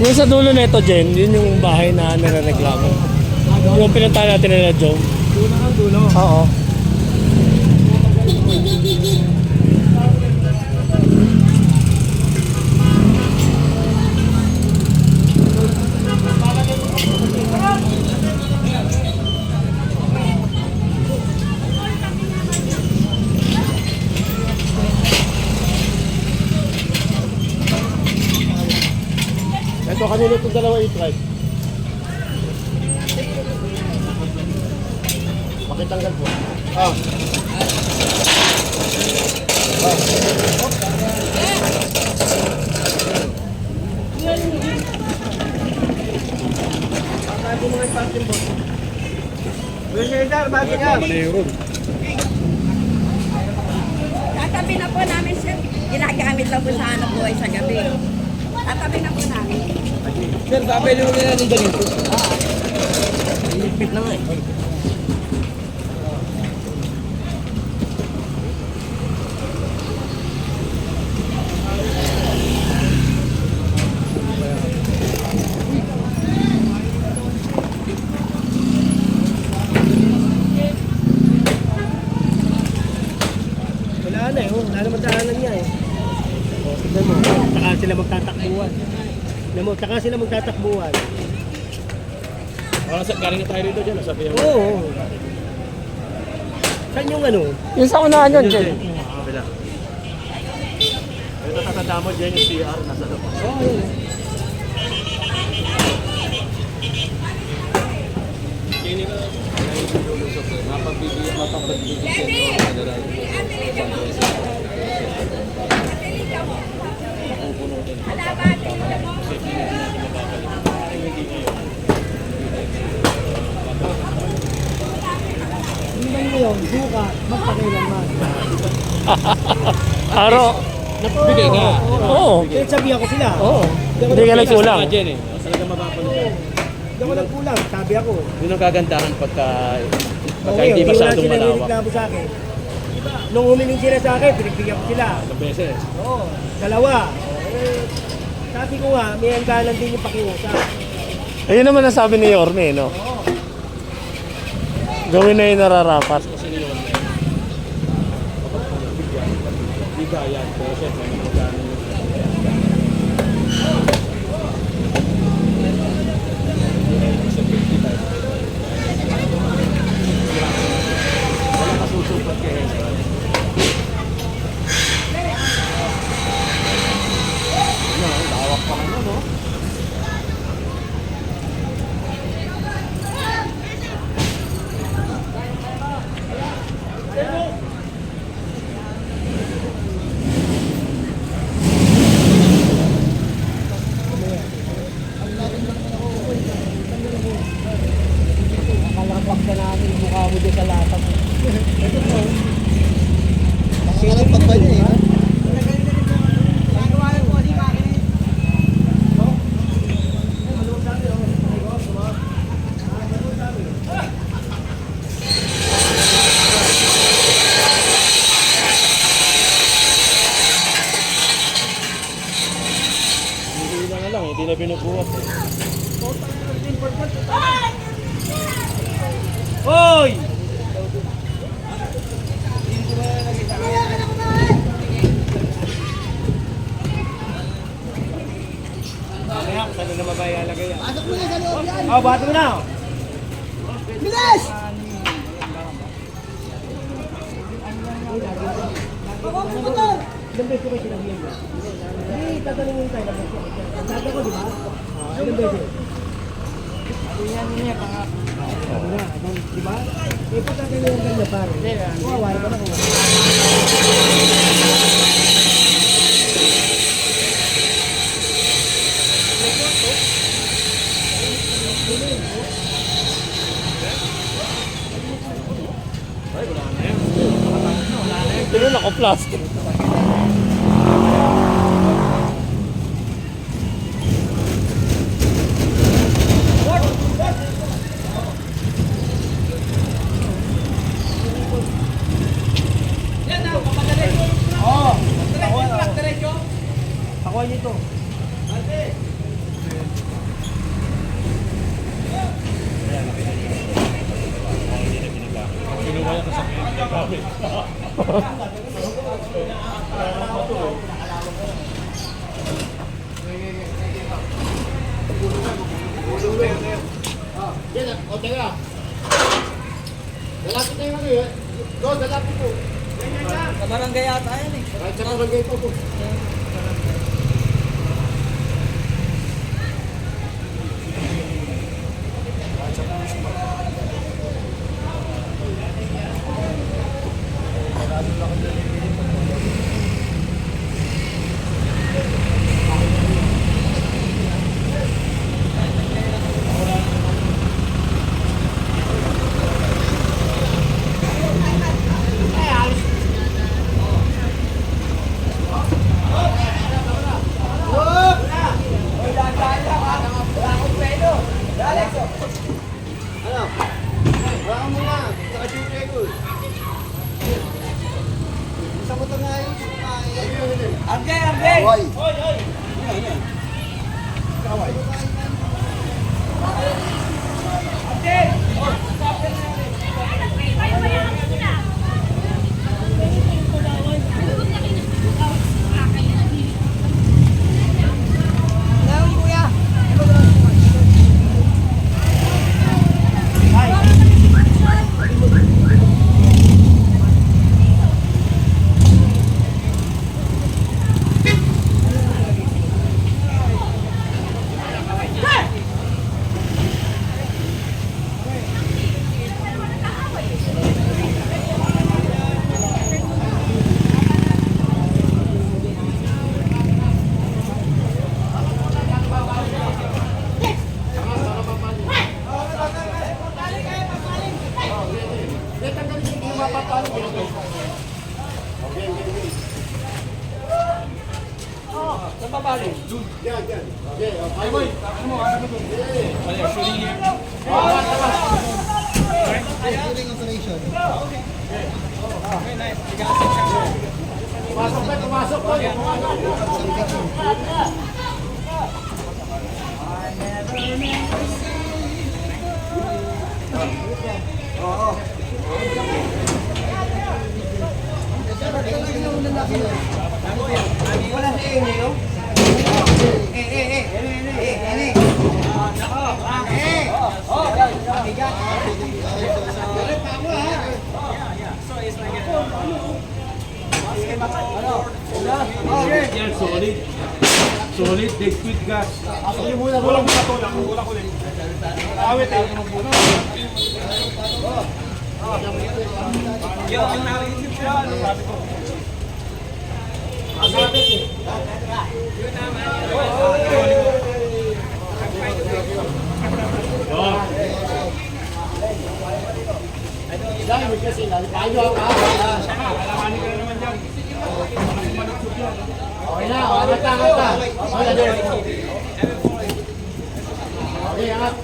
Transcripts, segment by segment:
Yung sa dulo na ito, Jen, yun yung bahay na nare-reklamo. Yung pinunta natin nila, Joe. Dulo ng dulo. Oo. Ito kanina itong dalawa i-try. Makitanggal po. Ah. Bago mga parking board. Bernardar, bago niya. Tatabi na po namin, sir. Ginagamit lang po sa anak ko ay sa gabi. Tatabi na po namin. Sir, babili mo na ng ganito. Lipit na nga eh. Wala na eh, wala naman daanan niya eh. Tignan mo, saka sila magtatakbuhan. Tignan mo, saka sila magtatakbuhan. Galing na tayo rito dyan, sabi niya. Oo. Saan yung ano? Yung sa unahan yun, Jen. Kabila. Ito tatanda mo, Jen, yung CR nasa labas. Oo, yun. Hindi ngayon, suka, magpakailanman. Araw. Nagbigay ka. Oo. Kaya sabihan ko sila. Oo. Hindi ka nagkulang. Talaga mapapanood. Hindi ako nagkulang, sabi ako. Yun ang kagandahan pagka Okay, hindi masyadong sila malawak. nireklamo sa akin. Nung humiling sila sa akin, pinagbigyan ko sila. Ilang beses. Oo, dalawa. Sabi ko nga, may hangganan din yung pakiusap. Ayun naman ang sabi ni Yorme, no? Gawin na yung nararapat. Hindi kaya. Pero siyempre, may magkano yun. Wala kasusupat kay Hezron. Lawak pa naman, no? Kalapag ka namin, mukha mo doon sa latag. Pangalan pa ba niya eh? Hindi na nga lang, hindi na binubuhat. Hoy! Kaya, saan na mabayalagay yan? Pasok mo na sa loob yan! Oh, bato mo na! Bilis! Ilang beses ko ba sinabihan mo? Hindi, tatanungin tayo lang. Sabi ko, di ba? Ilang beses? Sabi na, di ba? Eh, pagkakaroon ka niya pare. Wala ka na kung Pero naka-plastic. Pakuha niyo ito. O, teka. Lalapit na yung ano yun. Go, lalapit po. Sa barangay ata yan eh. Kahit sa barangay po po. Ano? Baka mo na. Saka syempre ko. Isa mo ito nga yun. Arjay, Arjay! Hoy! Yan, yan. Okay, okay. Boy, ano mo? Ano mo? Shooting operation. Pumasok pa, pumasok po. Yan, solid. Solid, they quit gas. Sige muna, Kulang muna to lang, kulang ulit. Awit eh. Yo, ang naisip siya, ano sabi ko? Dahil mo kasi, tayo ka. Alamanin ka na naman dyan. Okay na, angat na, angat na. Okay, Dave. Okay, angat.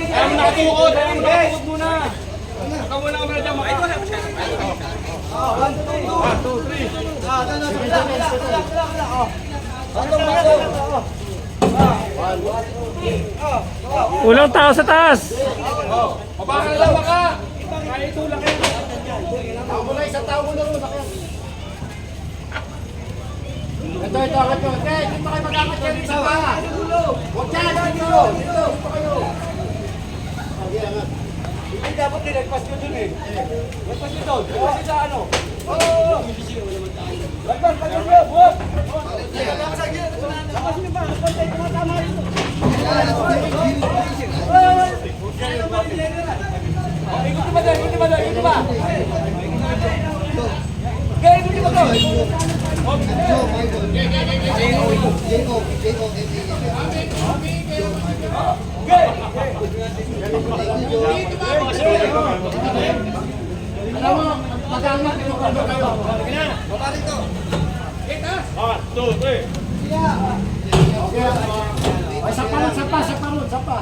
Ayaw mo nakatukod, ayaw mo nakatukod muna. Ikaw muna ka muna dyan, ito na. 1, 2, 3. Ulang tao sa taas. Baba ka na lang, baka. Kaya itulak yan. Tao mo na, isang tao mo na rin. Ito, angat mo. Okay, hindi pa kayo mag-angat yan. Isa pa. Huwag dyan, dito. Dito pa kayo. Okay, angat. Hindi dapat nilagpas nyo dun eh. Lagpas nyo doon. Lagpas nyo sa ano. Oo. Lagpas, lagpas nyo. Buwag. Lagpas nyo ba? Lagpas tayo tumatama rito. Ikot ba doon? Ikot ba doon? Ikot ba? Okay, ikot ba doon? Alam mo, mag-angat mo kayo. Baba rito. 1, 2, 3. Okay, ay, sapa ron, sapa.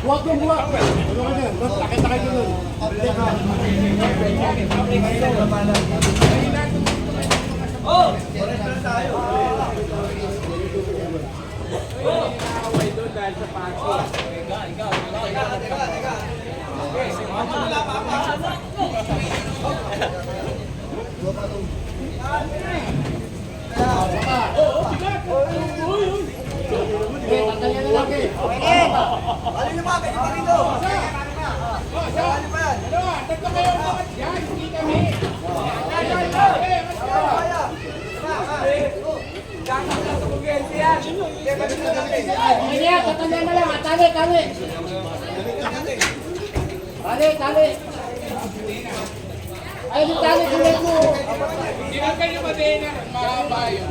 Huwag mo buwag. Ano ka dyan? Takit-takit mo nun. Alin pa, pwede pa rito. Alin pa yan? Tatlo kayo umangat yan, hindi kami. Okay na yan, tatanda na lang. Tali, tali. Tali, tali. Ay, di tali, kulit mo. Hindi lang kayo madiin na mahaba yun.